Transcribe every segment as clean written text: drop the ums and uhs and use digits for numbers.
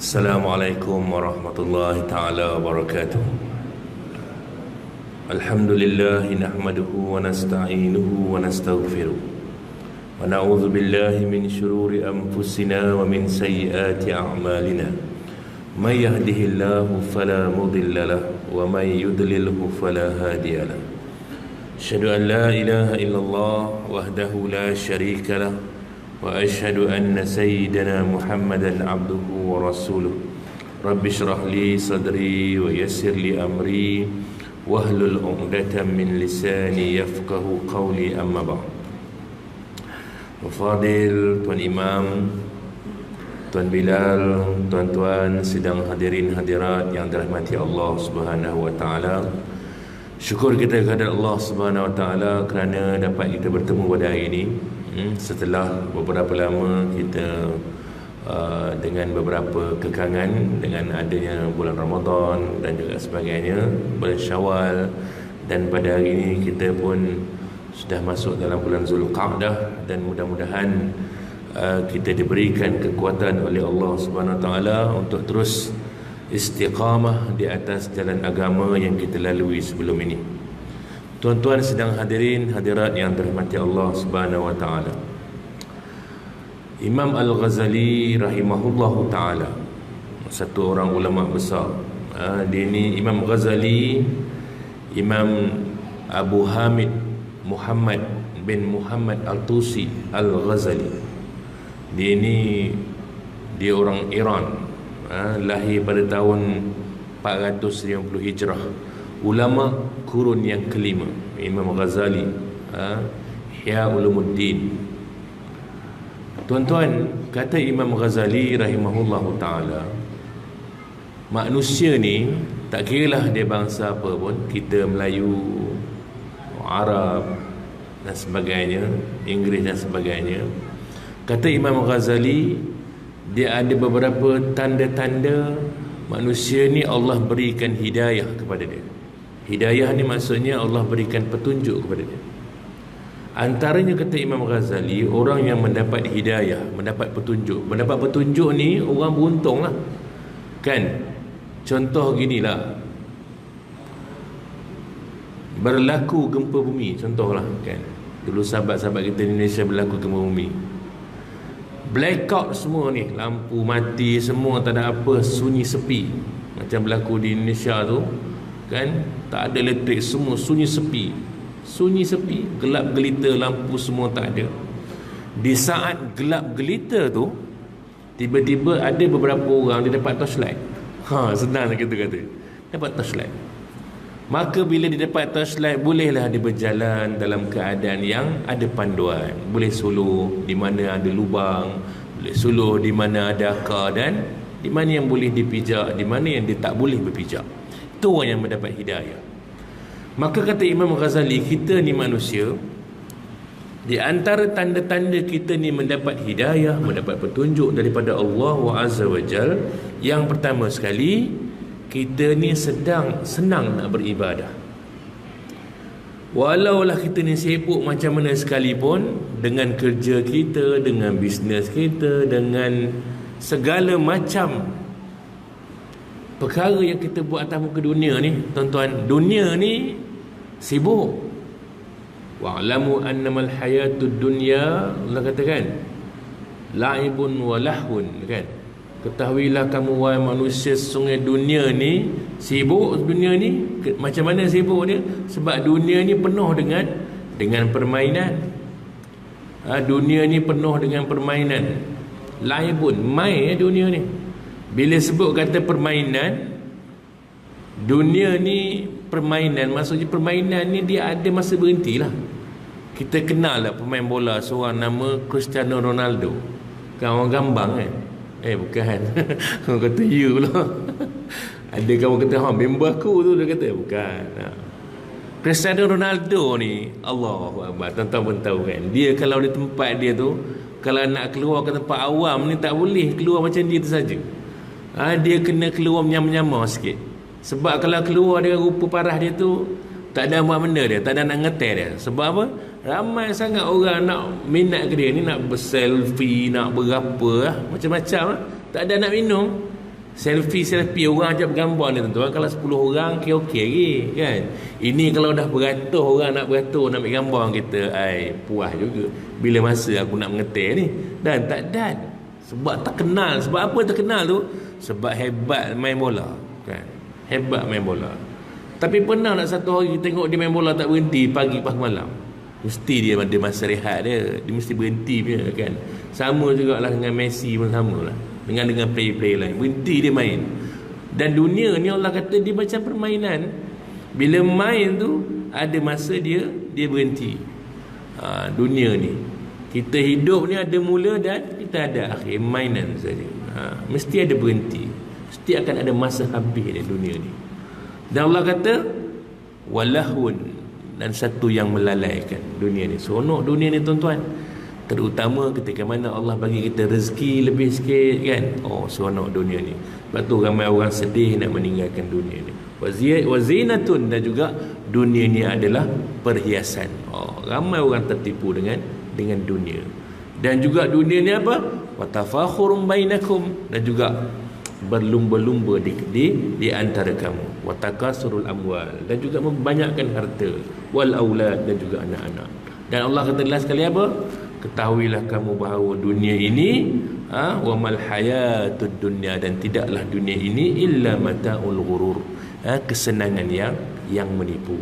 Assalamualaikum warahmatullahi ta'ala wabarakatuh. Alhamdulillahi nahmaduhu wa nasta'inuhu wa nastaghfiruh wa na'udzu billahi min syururi anfusina wa min sayyiati a'malina. May yahdihillahu fala mudilla lahu wa may yudlilhu fala hadiya lahu. Asyhadu an la ilaha illallah wahdahu la syarika lahu wa asyhadu anna sayyidana Muhammadan abduhu wa rasuluh. Rabbi shrah li sadri wa yassir li amri wahlul 'uqdatam min lisani yafqahu qawli, amma ba'd. Mufadil Tuan Imam, Tuan Bilal, tuan-tuan sidang hadirin hadirat yang dirahmati Allah Subhanahu wa taala. Syukur kita kepada Allah Subhanahu wa taala kerana dapat kita bertemu pada hari ini. Setelah beberapa lama kita dengan beberapa kekangan, dengan adanya bulan Ramadan dan juga sebagainya, bulan Syawal, dan pada hari ini kita pun sudah masuk dalam bulan Zulqa'dah, dan mudah-mudahan kita diberikan kekuatan oleh Allah Subhanahu Wa Taala untuk terus istiqamah di atas jalan agama yang kita lalui sebelum ini. Tuan-tuan sedang hadirin hadirat yang dirahmati Allah Subhanahu wa taala. Imam Al-Ghazali rahimahullahu taala, satu orang ulama besar. Dia ni Imam Ghazali, Imam Abu Hamid Muhammad bin Muhammad Al-Tusi Al-Ghazali. Dia orang Iran. Lahir pada tahun 450 Hijrah. Ulama kurun yang kelima, Imam Ghazali, Ihya Ulumuddin. Tuan-tuan, kata Imam Ghazali rahimahullahu ta'ala, manusia ni tak kiralah dia bangsa apa pun, kita Melayu, Arab dan sebagainya, Inggeris dan sebagainya. Kata Imam Ghazali, dia ada beberapa tanda-tanda manusia ni Allah berikan hidayah kepada dia. Hidayah ni maksudnya Allah berikan petunjuk kepada dia. Antaranya kata Imam Ghazali, orang yang mendapat hidayah, mendapat petunjuk. Mendapat petunjuk ni orang beruntung lah, kan? Contoh ginilah, berlaku gempa bumi, contohlah, kan? Dulu sahabat-sahabat kita di Indonesia berlaku gempa bumi, blackout semua ni, lampu mati semua, tak ada apa, sunyi sepi. Macam berlaku di Indonesia tu, kan? Tak ada elektrik, semua sunyi sepi. Sunyi sepi, gelap gelita, lampu semua tak ada. Di saat gelap gelita tu, tiba-tiba ada beberapa orang dia dapat torchlight. Senang kita kata, dapat torchlight. Maka bila dia dapat torchlight, bolehlah dia berjalan dalam keadaan yang ada panduan. Boleh suluh di mana ada lubang, boleh suluh di mana ada akar, dan di mana yang boleh dipijak, di mana yang dia tak boleh berpijak. Itu orang yang mendapat hidayah. Maka kata Imam Ghazali, kita ni manusia, di antara tanda-tanda kita ni mendapat hidayah, mendapat petunjuk daripada Allah Azza wa Jal, yang pertama sekali, kita ni senang nak beribadah. Walaulah kita ni sibuk macam mana sekalipun, dengan kerja kita, dengan bisnes kita, dengan segala macam perkara yang kita buat atas muka dunia ni, tuan-tuan, dunia ni sibuk. Wa'lamu annamal hayatud dunya, Allah katakan, la'ibun wa lahun, kan? Ketahuilah kamu wahai manusia, sesungguhnya dunia ni sibuk. Dunia ni macam mana sibuk dia? Sebab dunia ni penuh dengan permainan. Dunia ni penuh dengan permainan. La'ibun, main dunia ni. Bila sebut kata permainan, dunia ni permainan, maksudnya permainan ni dia ada masa berhenti lah. Kita kenal lah pemain bola seorang nama Cristiano Ronaldo, kan? Orang gambang kan? Bukan. Orang kata you lah. Ada kawan kata, member aku tu, dia kata bukan. Cristiano Ronaldo ni, Allahu Akbar, tuan-tuan pun tahu kan, dia kalau di tempat dia tu, kalau nak keluar ke tempat awam ni, tak boleh keluar macam dia tu saja. Dia kena keluar menyama-nyama sikit. Sebab kalau keluar dengan rupa parah dia tu, Tak ada buat benda dia, tak ada nak ngetel dia. Sebab apa? Ramai sangat orang nak minat ke dia ni, nak berselfie, nak berapa lah, macam-macam lah. Tak ada nak minum. Selfie orang ajak bergambar ni tuan-tuan. Kalau 10 orang okey lagi kan. Ini kalau dah beratus orang nak beratus nak ambil gambar kita, puas juga. Bila masa aku nak mengetik ni. Dan tak dan. Sebab tak kenal. Sebab apa terkenal tu? Sebab hebat main bola kan. Hebat main bola. Tapi pernah nak satu hari tengok dia main bola tak berhenti pagi pas malam. Mesti dia ada masa rehat dia. Dia mesti berhenti punya kan. Sama jugalah dengan Messi pun sama lah. Dengan player-player lain. Berhenti dia main. Dan dunia ni Allah kata dia macam permainan. Bila main tu ada masa dia berhenti. Dunia ni kita hidup ni ada mula dan kita ada akhir. Mainan saja. Mesti ada berhenti. Mesti akan ada masa habis di dunia ni. Dan Allah kata walahun, dan satu yang melalaikan dunia ni. Seronok dunia ni tuan-tuan. Terutama ketika mana Allah bagi kita rezeki lebih sikit kan. Seronok dunia ni. Sebab tu ramai orang sedih nak meninggalkan dunia ni. Wazinatun, dan juga dunia ni adalah perhiasan. Ramai orang tertipu dengan dunia. Dan juga dunia ni apa? Watafakhurum bainakum, dan juga berlumba-lumba di antara kamu. Watakasurul amwal, dan juga membanyakkan harta. Wal aulad, dan juga anak-anak. Dan Allah kata jelas sekali apa? Ketahuilah kamu bahawa dunia ini wa mal hayatud dunya, dan tidaklah dunia ini illa mataul ghurur, kesenangan yang menipu.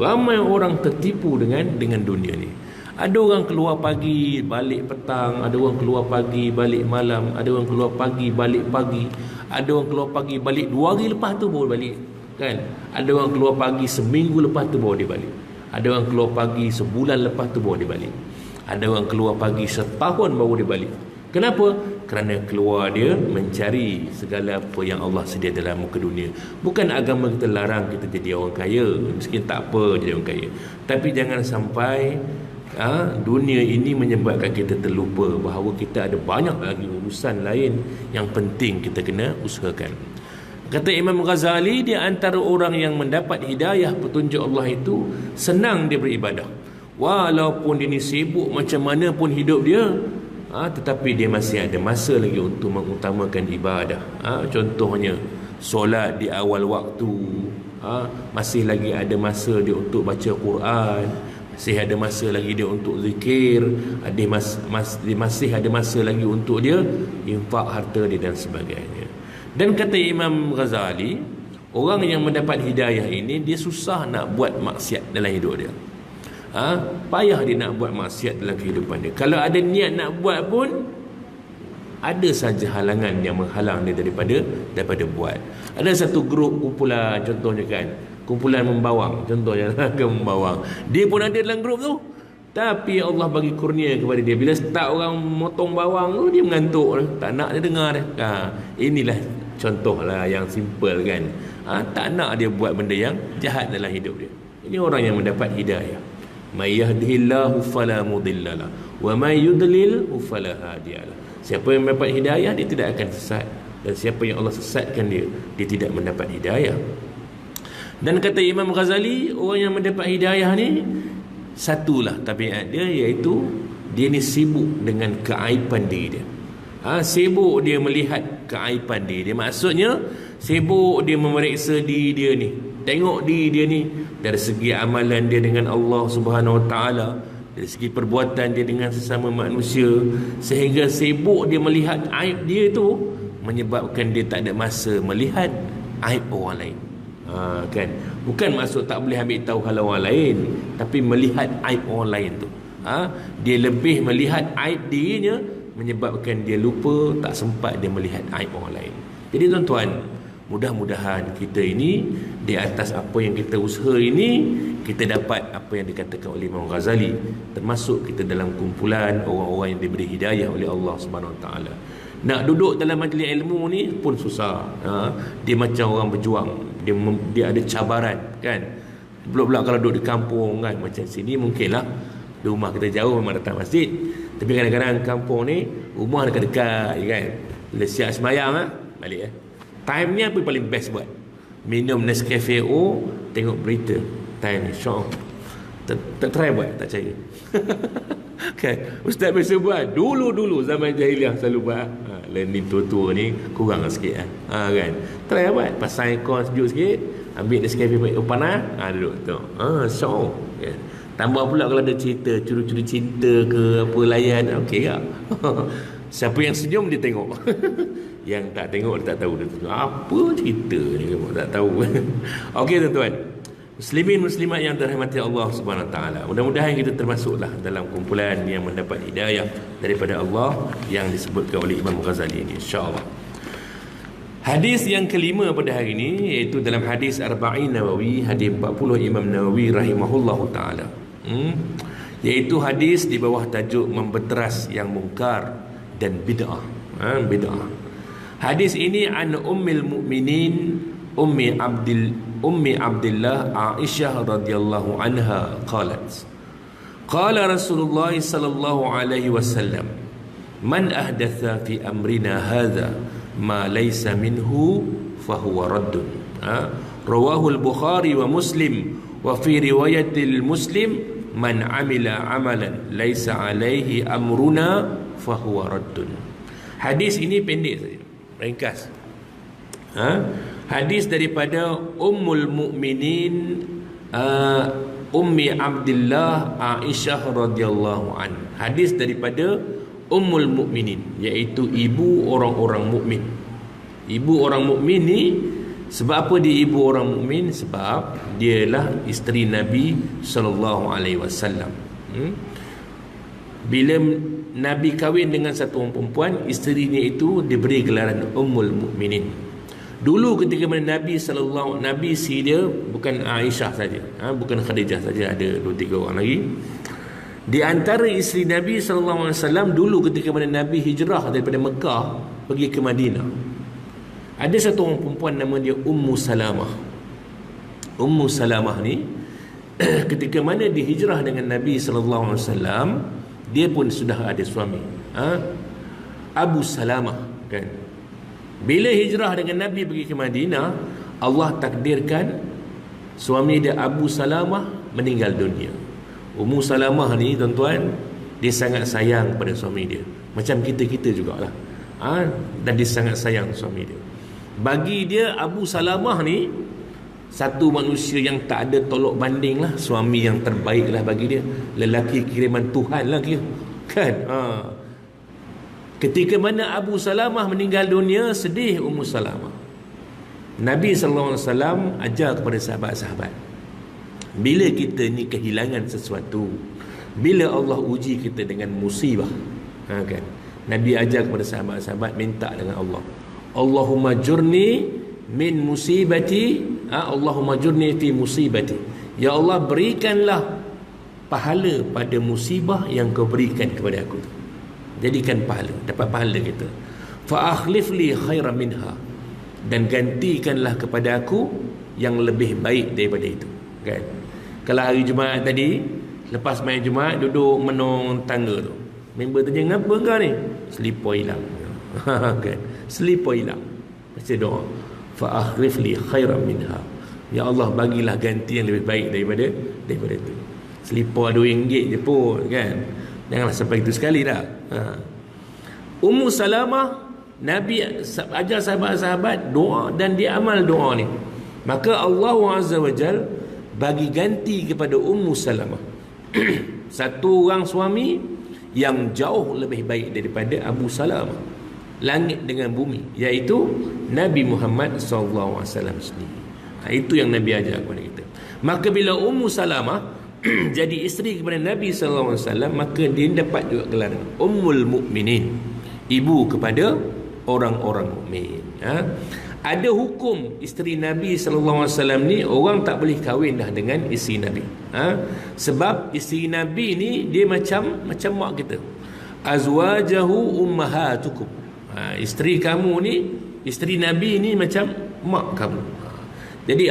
Ramai orang tertipu dengan dunia ni. Ada orang keluar pagi balik petang, ada orang keluar pagi balik malam, ada orang keluar pagi balik pagi, ada orang keluar pagi balik 2 hari lepas tu baru balik kan. Ada orang keluar pagi seminggu lepas tu baru dia balik. Ada orang keluar pagi sebulan lepas tu baru dia balik. Ada orang keluar pagi setahun baru dia balik. Kenapa? Kerana keluar dia mencari segala apa yang Allah sedia dalam muka dunia. Bukan agama kita larang kita jadi orang kaya. Miskin tak apa jadi orang kaya. Tapi jangan sampai dunia ini menyebabkan kita terlupa bahawa kita ada banyak lagi urusan lain yang penting kita kena usahakan. Kata Imam Ghazali, dia antara orang yang mendapat hidayah petunjuk Allah itu senang dia beribadah. Walaupun dia ni sibuk macam mana pun hidup dia, tetapi dia masih ada masa lagi untuk mengutamakan ibadah. Contohnya solat di awal waktu, masih lagi ada masa dia untuk baca Quran, masih ada masa lagi dia untuk zikir, masih ada masa lagi untuk dia infak harta dia dan sebagainya. Dan kata Imam Ghazali, orang yang mendapat hidayah ini dia susah nak buat maksiat dalam hidup dia. Payah dia nak buat maksiat dalam kehidupan dia. Kalau ada niat nak buat pun, ada saja halangan yang menghalang dia daripada buat. Ada satu grup kumpulan, contohnya kan, kumpulan membawang, contohnya membawang. Dia pun ada dalam grup tu, tapi Allah bagi kurnia kepada dia. Bila start orang motong bawang tu, dia mengantuk, tak nak dia dengar dia. Inilah contohlah yang simple kan. Tak nak dia buat benda yang jahat dalam hidup dia. Ini orang yang mendapat hidayah. May yahdihillahu fala mudhillalah wa may yudlil fala hadiyalah. Siapa yang mendapat hidayah, dia tidak akan sesat, dan siapa yang Allah sesatkan dia tidak mendapat hidayah. Dan kata Imam Ghazali, orang yang mendapat hidayah ni satulah tabiat dia, iaitu dia ni sibuk dengan keaiban diri dia. Sibuk dia melihat keaiban diri dia. Maksudnya sibuk dia memeriksa diri dia ni, tengok diri dia ni dari segi amalan dia dengan Allah Subhanahu Wa Taala, dari segi perbuatan dia dengan sesama manusia, sehingga sibuk dia melihat aib dia tu menyebabkan dia tak ada masa melihat aib orang lain. Kan, bukan maksud tak boleh ambil tahu hal orang lain, tapi melihat aib orang lain tu. Dia lebih melihat aib dirinya, menyebabkan dia lupa, tak sempat dia melihat aib orang lain. Jadi tuan-tuan, mudah-mudahan kita ini di atas apa yang kita usaha ini, kita dapat apa yang dikatakan oleh Imam Ghazali, termasuk kita dalam kumpulan orang-orang yang diberi hidayah oleh Allah Subhanahu Wa Taala. Nak duduk dalam majlis ilmu ni pun susah. Dia macam orang berjuang, dia ada cabaran kan. Pula kalau duduk di kampung kan, macam sini mungkinlah di rumah kita jauh memang datang masjid, tapi kadang-kadang kampung ni rumah dekat-dekat je kan. Bila siap sembahyang balik time ni apa paling best buat? Minum Nescafe O, tengok berita. time ni syok. Tak try buat, tak percaya. Kan ustaz biasa buat dulu zaman jahiliah selalu buat. Learning tua-tua ni kurang sikit kan. Try buat, pasang aircon sejuk sikit, ambil Nescafe panas, duduk tu. Syok. Kan. Tambah pula kalau ada cerita curi-curi cinta ke apa layan, okey tak? Siapa yang senyum dia tengok. Yang tak tengok dia tak tahu dia tengok. Apa cerita ni kamu tak tahu. Okey tuan-tuan. Muslimin muslimat yang dirahmati Allah Subhanahu taala. Mudah-mudahan kita termasuklah dalam kumpulan yang mendapat hidayah daripada Allah yang disebutkan oleh Imam Ghazali ini, insya-Allah. Hadis yang kelima pada hari ini iaitu dalam hadis Arba'in Nawawi, hadis 40 Imam Nawawi rahimahullahu taala. Iaitu hadis di bawah tajuk membeteras yang mungkar dan bid'ah. Bid'ah. Hadis ini an Ummul Mukminin Ummi Abdillah Aisyah radhiyallahu anha qalat qala Rasulullah sallallahu alaihi wasallam man ahdatha fi amrina hadha ma laysa minhu fahuwa raddun. Rawahu al-Bukhari wa Muslim wa fi riwayatil Muslim man amila amalan laysa alaihi amruna fahuwa raddun. Hadis ini pendek saja, ringkas. Hadis daripada Ummul Mukminin Ummi Abdillah Aisyah radhiyallahu an. Hadis daripada Ummul Mukminin, iaitu ibu orang-orang mukmin. Ibu orang mukmin ni, sebab apa dia ibu orang mukmin? Sebab dialah isteri Nabi sallallahu alaihi wasallam. Bila Nabi kahwin dengan satu orang perempuan, isterinya itu diberi gelaran Ummul Mukminin. Dulu ketika mana Nabi si dia bukan Aisyah saja, bukan Khadijah saja, ada 2-3 orang lagi. Di antara isteri Nabi sallallahu alaihi wasallam dulu ketika mana Nabi hijrah daripada Mekah pergi ke Madinah, ada satu orang perempuan nama dia Ummu Salamah. Ummu Salamah ni ketika mana dihijrah dengan Nabi sallallahu alaihi wasallam, dia pun sudah ada suami, Abu Salamah kan. Bila hijrah dengan Nabi pergi ke Madinah, Allah takdirkan suami dia Abu Salamah meninggal dunia. Ummu Salamah ni tuan-tuan, dia sangat sayang pada suami dia, macam kita jugalah. Dan dia sangat sayang suami dia. Bagi dia Abu Salamah ni satu manusia yang tak ada tolok banding lah, suami yang terbaik lah bagi dia, lelaki kiriman Tuhan lah dia kan. Ketika mana Abu Salamah meninggal dunia, sedih Ummu Salamah. Nabi SAW ajar kepada sahabat-sahabat, bila kita ni kehilangan sesuatu, bila Allah uji kita dengan musibah, kan, Nabi ajar kepada sahabat-sahabat minta dengan Allah, Allahumma jurni min musibati, Allahumma jurni fi musibati, ya Allah berikanlah pahala pada musibah yang kau berikan kepada aku. Jadikan pahala, dapat pahala kita. Fa akhlif li khairan minha, dan gantikanlah kepada aku yang lebih baik daripada itu, kan. Kalau hari Jumaat tadi, lepas main Jumaat duduk menong tangga tu, member tanya ngapa kau ni? Selipar hilang. Kan, selipar hilang. Baca doa, fa akhlif li khairan minha, ya Allah bagilah ganti yang lebih baik daripada itu. Selipar RM2 je pun, kan. Janganlah sampai itu sekali dah. Ummu Salamah, Nabi ajar sahabat-sahabat doa dan dia amal doa ni. Maka Allah Azza wa Jal bagi ganti kepada Ummu Salamah satu orang suami yang jauh lebih baik daripada Abu Salamah, langit dengan bumi, iaitu Nabi Muhammad SAW sendiri. Itu yang Nabi ajar kepada kita. Maka bila Ummu Salamah jadi isteri kepada Nabi SAW, maka dia dapat juga gelaran Ummul Mukminin, ibu kepada orang-orang mukmin. Ada hukum isteri Nabi SAW ni, orang tak boleh kahwin dah dengan isteri Nabi. Sebab isteri Nabi ni dia macam mak kita. Azwajahu ummahatukum. Isteri kamu ni, isteri Nabi ni macam mak kamu. Jadi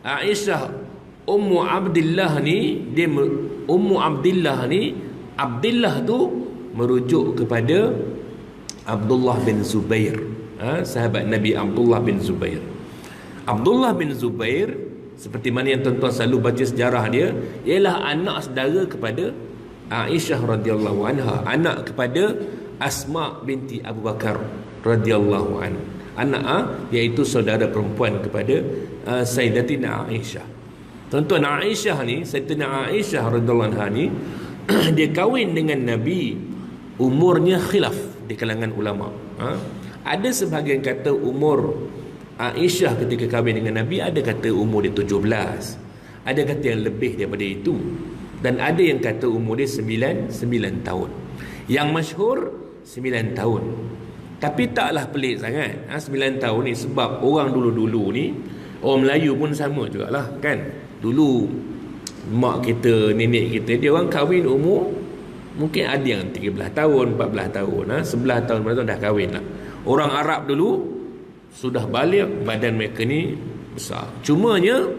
Aisyah Ummu Abdillah ni, dia Ummu Abdillah ni, Abdillah tu merujuk kepada Abdullah bin Zubair, sahabat Nabi Abdullah bin Zubair. Abdullah bin Zubair seperti mana yang tuan-tuan selalu baca sejarah dia, ialah anak saudara kepada Aisyah radhiyallahu anha, anak kepada Asma binti Abu Bakar radhiyallahu anha, anak iaitu saudara perempuan kepada Sayyidatina Aisyah. Tuan-tuan, Aisyah ni, Sayyidatina Aisyah radhiyallahu anha ni dia kahwin dengan Nabi, umurnya khilaf di kalangan ulama. Ada sebahagian kata umur Aisyah ketika kahwin dengan Nabi, ada kata umur dia 17, ada kata yang lebih daripada itu, dan ada yang kata umur dia 9 tahun. Yang masyhur 9 tahun. Tapi taklah pelik sangat 9 tahun ni, sebab orang dulu-dulu ni, orang Melayu pun sama jugalah kan. Dulu mak kita, nenek kita, dia orang kahwin umur mungkin ada yang 13 tahun, 14 tahun, 11 tahun, 12 tahun dah kahwin lah. Orang Arab dulu sudah balik, badan mereka ni besar. Cumanya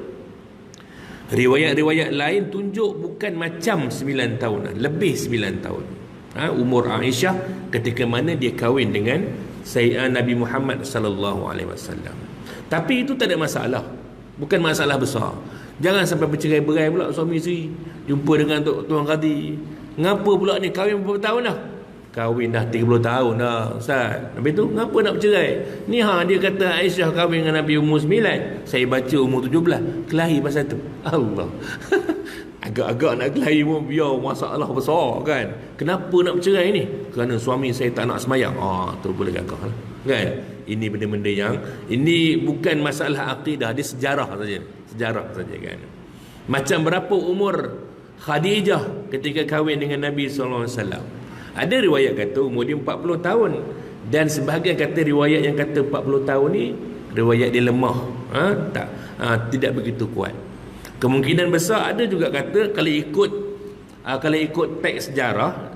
riwayat-riwayat lain tunjuk bukan macam 9 tahun, lebih 9 tahun. Umur Aisyah ketika mana dia kahwin dengan Nabi Muhammad sallallahu alaihi wasallam. Tapi itu tak ada masalah. Bukan masalah besar. Jangan sampai bercerai-berai pula suami isteri. Jumpa dengan tuan Qadi. Ngapa pula ni kahwin berapa tahun dah? Kahwin dah 30 tahun dah, Ustaz. Habis tu ngapa nak bercerai? Ni dia kata Aisyah kahwin dengan Nabi umur 9, saya baca umur 17. Kelahi pasal tu. Allah. Agak-agak nak kelahi pun biar masalah besar kan. Kenapa nak bercerai ni? Kerana suami saya tak nak semayang. Tu boleh gagah lah. Kan? Ini benda-benda yang ini bukan masalah akidah, dia sejarah saja. Sejarah saja kan. Macam berapa umur Khadijah ketika kahwin dengan Nabi sallallahu alaihi wasallam? Ada riwayat kata umur dia 40 tahun, dan sebahagian kata riwayat yang kata 40 tahun ni riwayat dia lemah, tidak begitu kuat. Kemungkinan besar ada juga kata kalau ikut teks sejarah,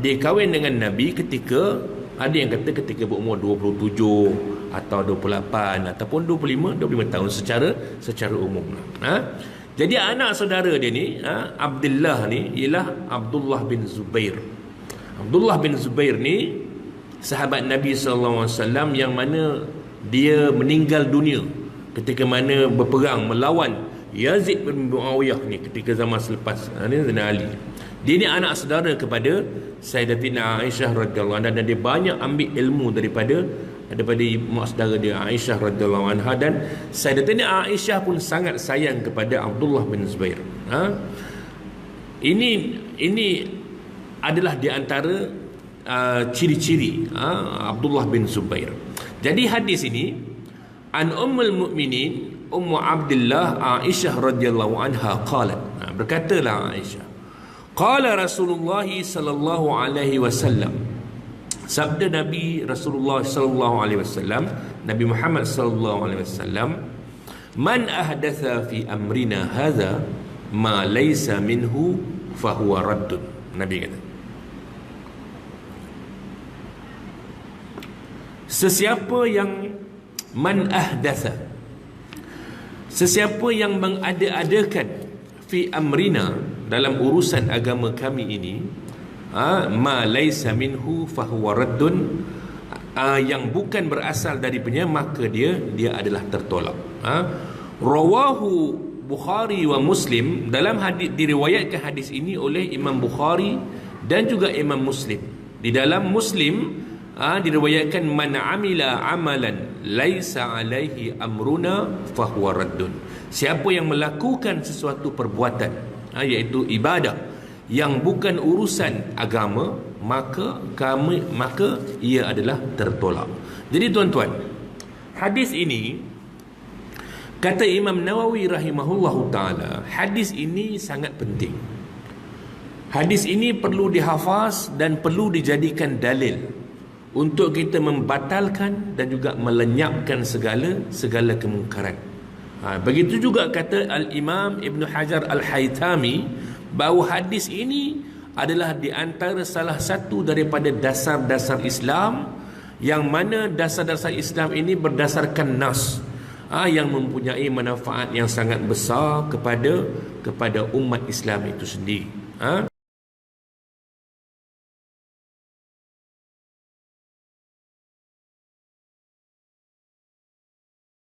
dia kahwin dengan Nabi ketika, ada yang kata ketika berumur 27 atau 28 ataupun 25 tahun secara umum. Jadi anak saudara dia ni, Abdullah ni ialah Abdullah bin Zubair. Abdullah bin Zubair ni sahabat Nabi sallallahu alaihi wasallam yang mana dia meninggal dunia ketika mana berperang melawan Yazid bin Muawiyah ni ketika zaman selepas Sayyidina Ali. Dia ni anak saudara kepada Sayyidatina Aisyah radhiyallahu anha, dan dia banyak ambil ilmu daripada mak saudara dia Aisyah radhiyallahu anha, dan Sayyidatina Aisyah pun sangat sayang kepada Abdullah bin Zubair. Ini adalah di antara ciri-ciri Abdullah bin Zubair. Jadi hadis ini an Ummul Mukminin Ummu Abdullah Aisyah radhiyallahu anha qalat, berkatalah Aisyah, qala Rasulullah sallallahu alaihi wasallam, sabda Nabi Rasulullah sallallahu alaihi wasallam, Nabi Muhammad sallallahu alaihi wasallam, man ahdatha fi amrina hadha ma laysa minhu fahuwa raddun. Nabi kata, sesiapa yang sesiapa yang mengada-adakan fi amrina, dalam urusan agama kami ini, ma laisa minhu fahuwa raddun, yang bukan berasal darinya, maka dia adalah tertolak. Rawahu Bukhari wa Muslim, dalam hadis diriwayatkan hadis ini oleh Imam Bukhari dan juga Imam Muslim. Di dalam Muslim diriwayatkan man amila amalan laisa alaihi amruna fahuwa raddun, siapa yang melakukan sesuatu perbuatan iaitu ibadah yang bukan urusan agama, maka ia adalah tertolak. Jadi tuan-tuan, hadis ini kata Imam Nawawi rahimahullahu taala, hadis ini sangat penting. Hadis ini perlu dihafaz dan perlu dijadikan dalil untuk kita membatalkan dan juga melenyapkan segala kemungkaran. Begitu juga kata Al-Imam Ibn Hajar Al-Haytami, bahawa hadis ini adalah di antara salah satu daripada dasar-dasar Islam, yang mana dasar-dasar Islam ini berdasarkan nas yang mempunyai manfaat yang sangat besar kepada umat Islam itu sendiri.